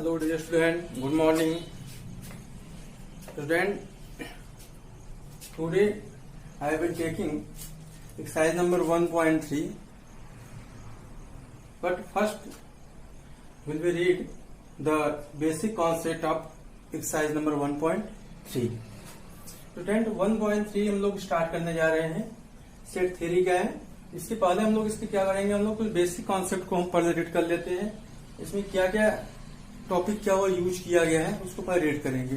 Hello dear student, good morning. Student, today I have been taking exercise number 1.3. But first will we read the basic concept of exercise number 1.3. Student 1.3 हम लोग start करने जा रहे हैं. Set theory क्या है, इसके पहले हम लोग इसके क्या करेंगे, हम लोग कुछ बेसिक कॉन्सेप्ट को हम पहले रीड कर लेते हैं. इसमें क्या क्या टॉपिक क्या वो यूज किया गया है उसको पहले रीड करेंगे.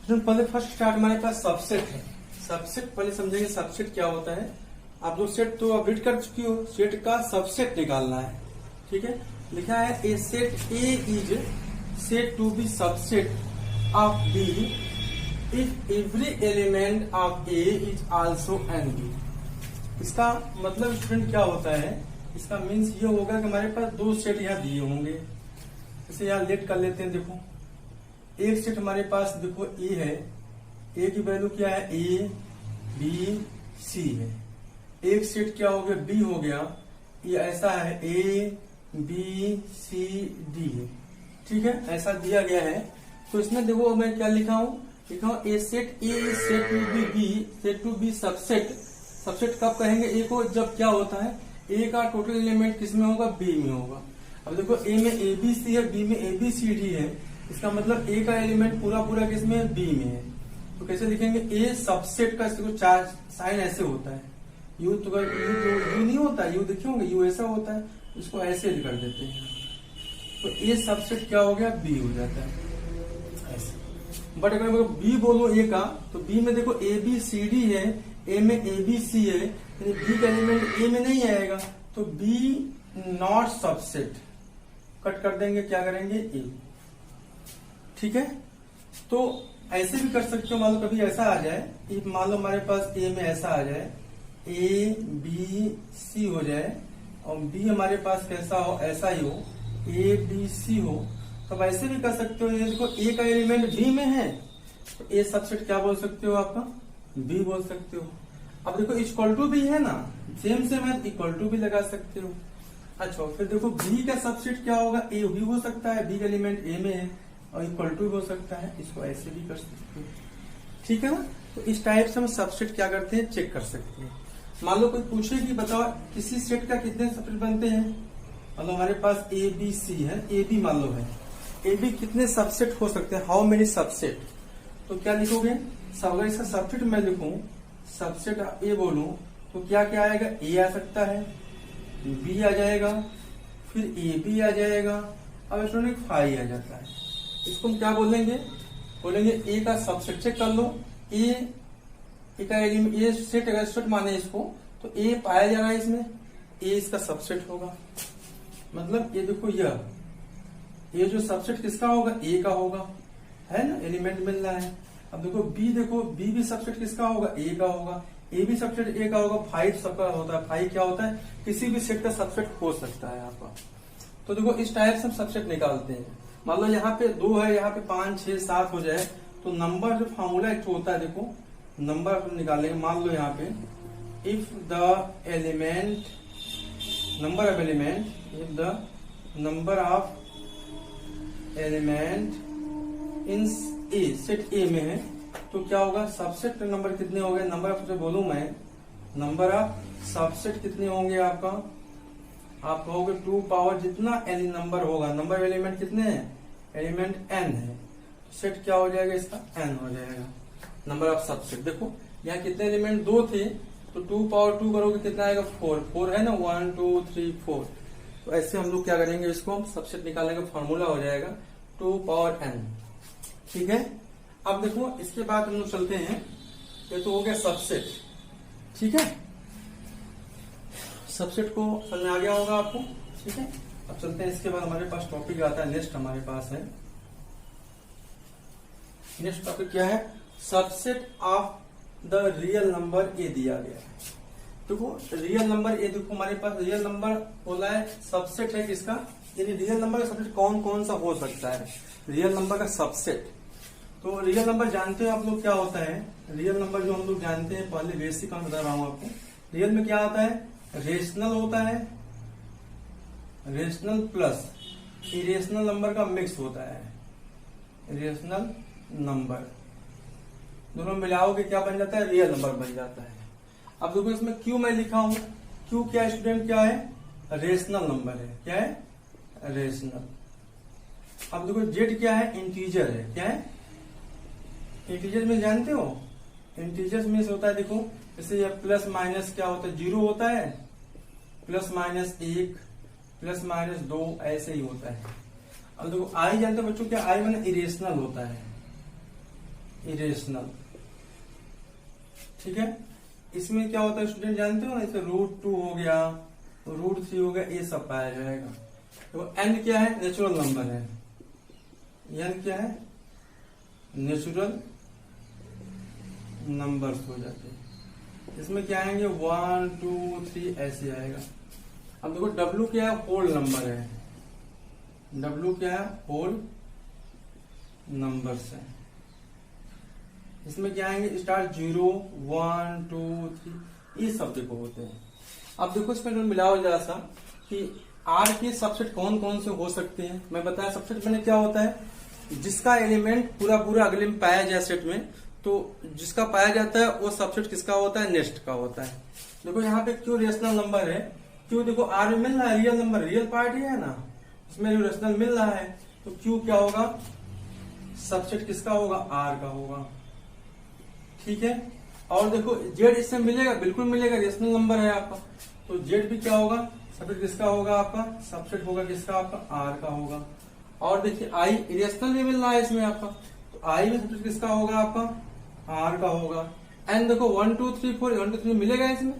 पहले फर्स्ट स्टार्ट हमारे पास सबसेट है. सबसेट पहले समझेंगे सबसेट क्या होता है. आप लोग सेट तो अब रीड कर चुकी हो, सेट का सबसेट निकालना है. ठीक है, लिखा है A set A is set to B subset of B if every element of A is also in B. इसका मतलब स्टूडेंट क्या होता है, इसका मीन्स ये होगा कि हमारे पास दो सेट यहाँ दिए होंगे. इसे यहाँ लेट कर लेते हैं. देखो एक सेट हमारे पास देखो ए है, ए की वैल्यू क्या है, ए बी सी है. एक सेट क्या हो गया, बी हो गया. ये ऐसा है ए बी सी डी है. ठीक है, ऐसा दिया गया है. तो इसमें देखो मैं क्या लिखा हूं A set A set to B B set to B subset. Subset कब कहेंगे ए को, जब क्या होता है ए का टोटल एलिमेंट किस में होगा, बी में होगा. अब देखो ए में ए बी सी है, बी में ए बी सी डी है. इसका मतलब ए का एलिमेंट पूरा पूरा किस में, बी में है. तो कैसे लिखेंगे, ए सबसेट का इसको चार साइन ऐसे होता है. यू तो यू नहीं होता, यू देखे होंगे यू ऐसा होता है, इसको ऐसे कर देते हैं. तो ए सबसेट क्या हो गया, बी हो जाता है ऐसे. बट अगर मैं बी बोलो ए का, तो बी में देखो ए बी सी डी है, ए में ए बी सी है, बी का एलिमेंट ए में नहीं आएगा. तो बी नॉट सबसेट कट कर देंगे, क्या करेंगे ए. ठीक है, तो ऐसे भी कर सकते हो. मान लो कभी ऐसा आ जाए, मान लो हमारे पास ए में ऐसा आ जाए, ए बी सी हो जाए, और बी हमारे पास कैसा हो, ऐसा ही हो, ए बी सी हो. तब ऐसे भी कर सकते हो. ये देखो ए का एलिमेंट बी में है, तो ए सबसेट क्या बोल सकते हो, आपका बी बोल सकते हो. अब देखो इक्वल टू भी है ना, सेम है, इक्वल टू भी लगा सकते हो. अच्छा, फिर देखो बी का सबसेट क्या होगा, ए भी हो सकता है, बी का एलिमेंट ए में है, और इक्वल टू हो सकता है. इसको ऐसे भी कर सकते हो. ठीक है ना. तो इस टाइप से हम सबसेट क्या करते हैं, चेक कर सकते हैं. मान लो कोई पूछे कि बताओ किसी सेट का कितने सबसेट बनते हैं. मान लो हमारे पास ए बी सी है, ए बी मान लो है, ए बी कितने सबसेट हो सकते हैं, हाउ मेनी सबसेट. तो क्या लिखोगे, अगर इसका सबसेट मैं लिखूं, सबसेट ए बोलूं, तो क्या क्या आएगा, ए आ सकता है, बी आ जाएगा, फिर ए बी आ जाएगा, अब स्टूडेंट फाई आ जाता है. इसको हम क्या बोलेंगे ए का सबसेट चेक कर लो. ए का एलिमेंट, ये सेट अगर सेट माने इसको, तो ए पाया जा रहा है इसमें, ए इसका सबसेट होगा. मतलब ये देखो ये जो सबसेट किसका होगा, ए का होगा, है ना, एलिमेंट मिल रहा है. अब देखो बी भी सबसेट किसका होगा, ए का होगा, ए भी सबसेट ए का होगा. फाइव सबका होता है, फाइव क्या होता है, किसी भी सेट का सबसेट हो सकता है आपका. तो देखो इस टाइप से हम सबसेट निकालते हैं. मान लो यहाँ पे 2 है, यहाँ पे 5 6 7 हो जाए, तो नंबर जो फॉर्मूला एक होता है, देखो नंबर निकालेंगे. मान लो यहाँ पे if the element number of element, if the number of element in A set ए में है, तो क्या होगा, सबसेट नंबर कितने हो गए, नंबर ऑफ जो बोलूं मैं, नंबर ऑफ सबसेट कितने होंगे आपका, आप कहोगे 2 पावर जितना एनी नंबर होगा. नंबर एलिमेंट कितने हैं, एलिमेंट एन है, तो सेट क्या हो जाएगा इसका, एन हो जाएगा. नंबर ऑफ सबसेट देखो यहाँ कितने एलिमेंट 2 थे, तो 2 पावर 2 करोगे कितना आएगा, 4 है ना, 1 2 3 4. तो ऐसे हम लोग क्या करेंगे, इसको हम सबसेट निकालने का फॉर्मूला हो जाएगा 2 पावर एन. ठीक है. अब देखो इसके बाद हम लोग चलते हैं, ये तो हो गया सबसेट. ठीक है, सबसेट को समझ आ गया होगा आपको. ठीक है, अब चलते हैं. इसके बाद हमारे पास टॉपिक आता है, नेक्स्ट हमारे पास है, नेक्स्ट टॉपिक क्या है, subset of the real number A दिया गया है. देखो रियल नंबर ए, देखो हमारे पास रियल नंबर बोला है, सबसेट है किसका, यानी रियल नंबर का सबसेट कौन कौन सा हो सकता है, रियल नंबर का सबसेट. तो रियल नंबर जानते हो आप लोग क्या होता है, रियल नंबर जो हम लोग जानते हैं, पहले बेसिक मैं बता रहा हूं आपको. रियल में क्या आता है, रेशनल होता है, रेशनल प्लस इरेशनल नंबर का मिक्स होता है, इरेशनल नंबर दोनों मिलाओगे क्या बन जाता है, रियल नंबर बन जाता है। अब देखो इसमें क्यू मैं लिखा हूं, क्यू क्या स्टूडेंट क्या है, रेशनल नंबर है, क्या है, रेशनल। अब देखो जेड क्या है, इंटीजर है, क्या है, इंटीजर में जानते हो, इंटीजर्स में होता है देखो, जैसे ये प्लस माइनस क्या होता है, 0 होता है, प्लस माइनस 1, प्लस माइनस 2, ऐसे ही होता है। अब देखो आई जानते हो बच्चों क्या, आई माने इरेशनल होता है, इरेशनल, ठीक है। इसमें क्या होता है स्टूडेंट जानते हो ना, जैसे √2 हो गया, √3 हो गया, ये सब पाया जाएगा। तो एन क्या है, नेचुरल नंबर है, एन क्या है, नेचुरल नंबर्स हो जाते हैं। इसमें क्या आएंगे 1 2 3 ऐसे आएगा। अब देखो डब्ल्यू क्या है, होल नंबर है, डब्ल्यू क्या है, होल नंबर्स है। इसमें क्या आएंगे, स्टार्ट 0 1 2 3 ये सब देखो होते हैं। अब देखो इसमें मिलाओ जरा सा कि आर के सबसेट कौन कौन से हो सकते हैं। मैं बताया सबसेट में क्या होता है, जिसका एलिमेंट पूरा पूरा अगले में पाया जाए सेट में, तो जिसका पाया जाता है वो सबसेट किसका होता है, नेक्स्ट का होता है। देखो यहाँ पे क्यों रेशनल नंबर है, क्यों देखो आर में मिल रहा है, रियल नंबर, रियल पार्ट है ना, इसमें रेशनल मिल रहा है, तो क्यू क्या होगा, सबसेट किसका होगा, आर का होगा, ठीक है। और देखो जेड इससे मिलेगा, बिल्कुल मिलेगा, रेशनल नंबर है आपका, तो जेड भी क्या होगा, सबसेट किसका होगा आपका, सबसेट होगा किसका आपका, आर का होगा। और देखिए आई इरेशनल भी मिल रहा है इसमें आपका, तो आई में सबसेट किसका होगा आपका, आर का होगा। एन देखो 1 2 3 4 1 2 3 मिलेगा इसमें,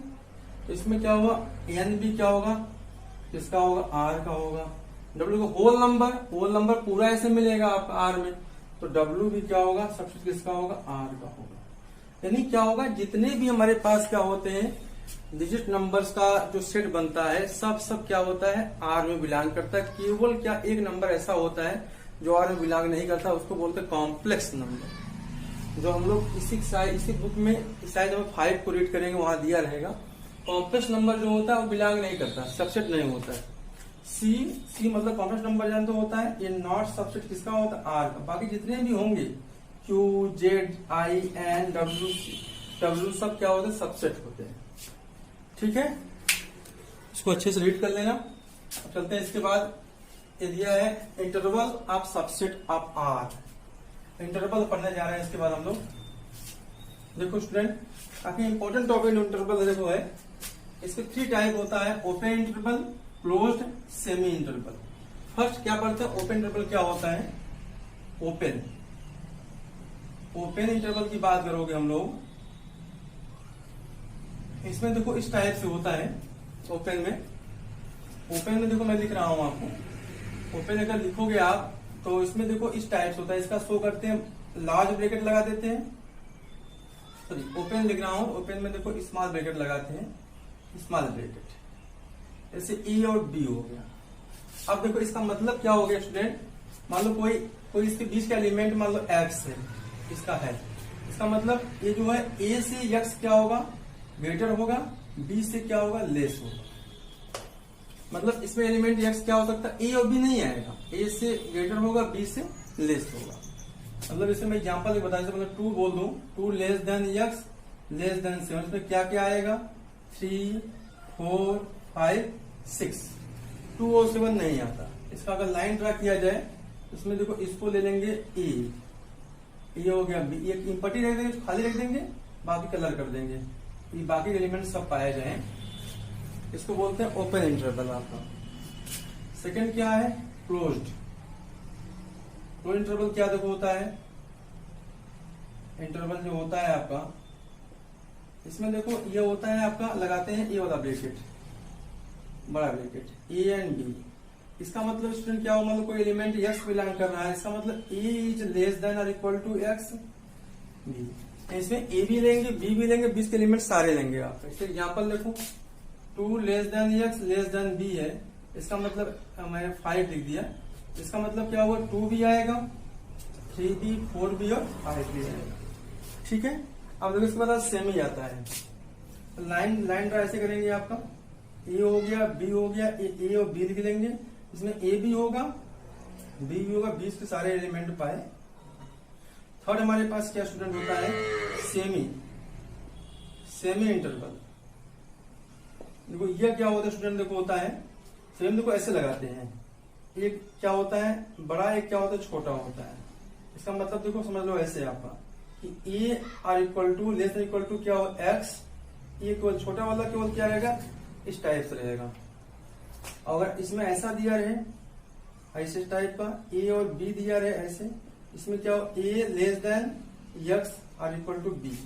तो इसमें क्या होगा, एन भी क्या होगा, किसका होगा, आर का होगा। डब्ल्यू को होल नंबर पूरा ऐसे मिलेगा आपका आर में, तो डब्ल्यू भी क्या होगा, सबसेट किसका होगा, आर का होगा। यानी क्या होगा, जितने भी हमारे पास क्या होते हैं डिजिट नंबर्स का जो सेट बनता है, सब क्या होता है, आर में बिलोंग करता है। केवल क्या एक नंबर ऐसा होता है जो आर में बिलोंग नहीं करता, उसको बोलते हैं कॉम्प्लेक्स नंबर, जो हम लोग इसी बुक में शायद नंबर 5 को रीड करेंगे, वहां दिया रहेगा। कॉम्प्लेक्स नंबर जो होता है वो बिलोंग नहीं करता, सबसेट नहीं होता है। सी मतलब कॉम्प्लेक्स नंबर जानते होता है, ये नॉट सबसेट किसका होता है, आर का। बाकी जितने भी होंगे Q Z I N W सब क्या होते हैं, सबसेट होते हैं, ठीक है। इसको अच्छे से रीड कर लेना। अब चलते हैं इसके बाद, ये दिया है interval of subset of R, interval पढ़ने जा रहे हैं इसके बाद हम लोग। देखो स्टूडेंट काफी इंपॉर्टेंट टॉपिक इंटरवल देखो है, इसके 3 टाइप होता है, open interval, closed, semi interval. First क्या पढ़ते हैं, ओपन इंटरवल क्या होता है, ओपन इंटरवल की बात करोगे हम लोग, इसमें देखो इस टाइप से होता है। ओपन में देखो मैं लिख रहा हूं आपको, ओपन अगर लिखोगे आप तो इसमें देखो इस टाइप से होता है, इसका शो करते हैं, लार्ज ब्रैकेट लगा देते हैं, सॉरी ओपन लिख रहा हूं, ओपन में देखो स्मॉल ब्रैकेट लगाते हैं, स्मॉल ब्रैकेट, जैसे ई और बी हो गया। अब देखो इसका मतलब क्या हो गया स्टूडेंट, मान लो कोई इसके बीच का एलिमेंट मान लो एक्स है, इसका है, इसका मतलब ये जो है ए से एक्स क्या होगा, ग्रेटर होगा, बी से क्या होगा, लेस होगा। मतलब इसमें एलिमेंट एक्स क्या हो सकता है, ए और बी नहीं आएगा, ए से ग्रेटर होगा, बी से लेस होगा। मतलब इसे मैं एग्जांपल बता दूं, मतलब 2 बोल दूं, 2 less than X less then 7, इसमें क्या क्या आएगा, 3 4 5 6, 2 और 7 नहीं आता। इसका अगर लाइन ड्रा किया जाए, इसमें देखो इसको ले लेंगे ए हो गया, बी एक पट्टी रख देंगे, खाली रख देंगे, बाकी कलर कर देंगे, ये बाकी एलिमेंट सब पाए जाए, इसको बोलते हैं ओपन इंटरवल आपका। सेकंड क्या है, क्लोज्ड इंटरवल। क्या देखो होता है, इंटरवल जो होता है आपका, इसमें देखो ये होता है आपका, लगाते हैं ये वाला ब्रैकेट, बड़ा ब्रैकेट, ए एंड बी। इसका मतलब स्टूडेंट क्या हो, मतलब कोई एलिमेंट एक्स बिलोंग कर रहा है, इसका मतलब ए इज लेस देन और इक्वल टू एक्स बी। इसमें ए भी लेंगे, बी भी लेंगे, बीच के एलिमेंट सारे लेंगे आप। इसके एग्जांपल देखो, 2 less than X less than B है, इसका मतलब मैंने 5 लिख दिया, इसका मतलब क्या होगा, 2 भी आएगा, 3 भी, 4 भी और 5 भी आएगा, ठीक है। अब देखो इसके बाद सेमी आता है, लाइन ड्रा ऐसे करेंगे आपका, ए हो गया, बी हो गया, ए और बी लिख लेंगे, इसमें ए भी होगा बी भी होगा, 20 के सारे एलिमेंट पाए। थर्ड हमारे पास क्या स्टूडेंट होता है, सेमी इंटरवल। देखो यह क्या होता है स्टूडेंट, देखो होता है सेम, देखो ऐसे लगाते हैं, एक क्या होता है बड़ा, एक क्या होता है छोटा होता है। इसका मतलब देखो समझ लो ऐसे आपका कि A R equal to less equal to क्या हो एक्स, ये केवल छोटा वाला केवल क्या रहेगा, इस टाइप से रहेगा। अगर इसमें ऐसा दिया रहे ऐसे टाइप का, ए और बी दिया रहे ऐसे, इसमें क्या हो A less than X or equal to B,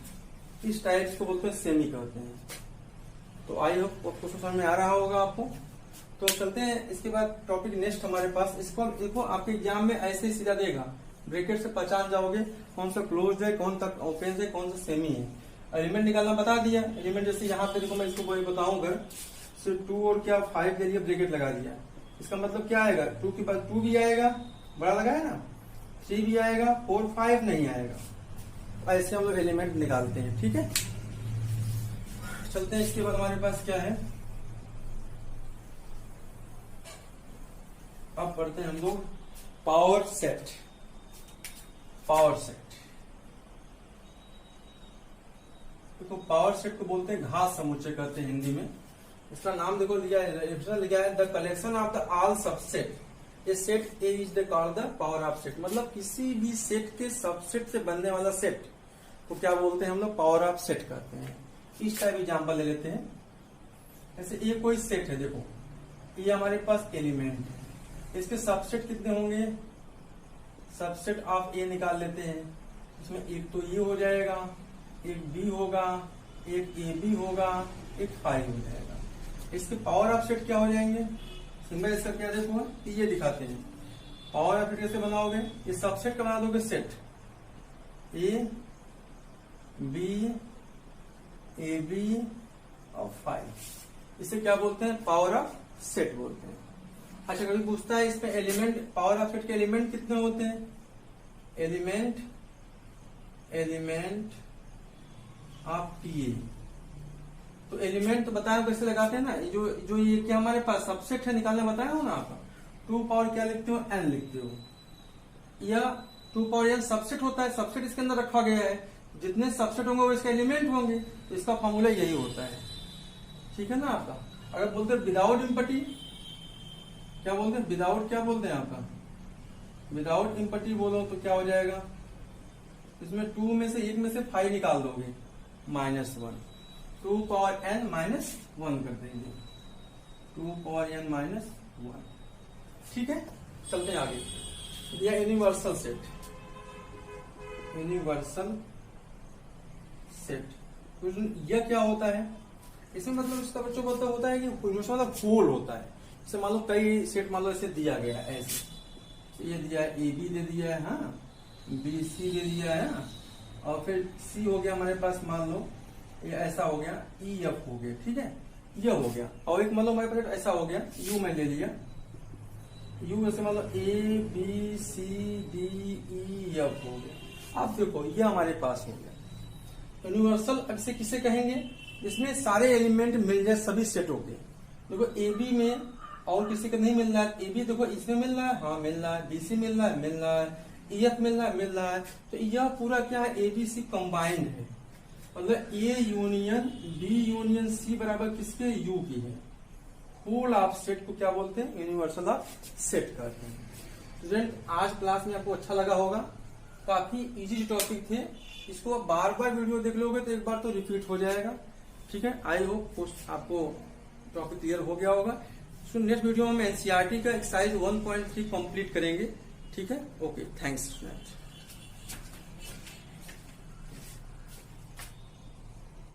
इस टाइप को बोलते हैं सेमी कहते हैं। तो आई होप आपको समझ में आ रहा होगा आपको। तो चलते हैं इसके बाद टॉपिक नेक्स्ट हमारे पास। इसको देखो आपके एग्जाम में ऐसे ही सीधा देगा, ब्रैकेट से पहचान जाओगे कौन सा क्लोज है, कौन सा ओपन है, कौन सा सेमी है। एलिमेंट निकालना बता दिया, एलिमेंट जैसे यहाँ पे देखो मैं इसको बताऊं अगर सिर्फ 2 और क्या 5 दे दिया, ब्रैकेट लगा दिया, इसका मतलब क्या आएगा, 2 के पास 2 भी आएगा, बड़ा लगाया ना, 3 भी आएगा, 4 5 नहीं आएगा। ऐसे हम लोग एलिमेंट निकालते हैं, ठीक है। चलते हैं इसके बाद हमारे पास क्या है, अब पढ़ते हैं हम लोग पावर सेट। देखो पावर सेट को बोलते हैं घात समुच्चय कहते हैं हिंदी में। इसका नाम देखो लिया है the collection of the all subset. ये set A is the called the power of set, मतलब किसी भी सेट के सबसेट से बनने वाला सेट को क्या बोलते हैं हम लोग, पावर ऑफ सेट कहते हैं। इस टाइप एग्जाम्पल ले लेते हैं, जैसे ये कोई सेट है, देखो ये हमारे पास एलिमेंट है, इसके सबसेट कितने होंगे, सबसेट ऑफ ए निकाल लेते हैं। इसमें एक तो ये हो जाएगा, एक बी होगा, एक ए बी होगा, एक 5 हो जाएगा। इसके पावर ऑफ सेट क्या हो जाएंगे, सिंबल इसका क्या देखो ये दिखाते हैं। पावर ऑफ सेट कैसे बनाओगे, ये सबसेट का बना दोगे set A B A B और 5, इसे क्या बोलते हैं, पावर ऑफ सेट बोलते हैं। अच्छा कभी पूछता है इसमें एलिमेंट, पावर ऑफ सेट के एलिमेंट कितने होते हैं, एलिमेंट ऑफ पी। तो एलिमेंट तो बताया कैसे लगाते हैं ना, जो ये क्या हमारे पास सबसेट है निकालने बताया हो ना आप, 2 पावर क्या लिखते हो, n लिखते हो, या 2 पावर n सबसेट होता है, सबसेट इसके अंदर रखा गया है, जितने सबसेट होंगे वो इसके एलिमेंट होंगे, तो इसका फॉर्मूला यही होता है, ठीक है ना आपका। अगर बोलते हैं विदाउट इम्पटी, क्या बोलते हैं, विदाउट क्या बोलते हैं आपका, विदाउट इम्पटी बोलो तो क्या हो जाएगा, इसमें 2 में से 1 में से 5 निकाल दोगे, -1, 2 पावर n -1 कर देंगे, 2 पावर n -1, ठीक है। चलते हैं आगे, यह यूनिवर्सल सेट, यह क्या होता है, इसमें मतलब इसका बच्चों को होता है कि यूनिवर्सल मतलब होल होता है। जैसे मान लो कई सेट मान लो ऐसे दिया गया है, ऐसे ये दिया है, ए बी दे दिया है, हाँ बी सी दे दिया है, और फिर सी हो गया हमारे पास, मान लो ये ऐसा हो गया, ई एफ हो गया, ठीक है, यह हो गया। और एक मान लो हमारे पास ऐसा हो गया, यू में ले लिया, यू ऐसे मान लो A B C D E F हो गया। अब देखो ये हमारे पास हो गया यूनिवर्सल। अब इसे किसे कहेंगे, इसमें सारे एलिमेंट मिल जाए सभी सेटों के। देखो ए बी में और किसी का नहीं मिल रहा है, ए बी देखो इसमें मिल रहा है, हाँ मिल रहा है, बी सी मिल रहा है, ई एफ मिल रहा है, तो यह पूरा क्या है, ए बी सी कंबाइंड है, मतलब A union B union C बराबर किसके, यू की है। होल ऑफ सेट को क्या बोलते हैं, यूनिवर्सल ऑफ सेट कहते हैं। स्टूडेंट आज क्लास में आपको अच्छा लगा होगा, काफी इजी टॉपिक थे, इसको बार बार वीडियो देख लोगे तो एक बार तो रिपीट हो जाएगा, ठीक है। आई होप आपको टॉपिक क्लियर हो गया होगा। सो नेक्स्ट वीडियो में एनसीईआरटी का एक्सरसाइज 1.3 कंप्लीट करेंगे, ठीक है। Okay, thanks student.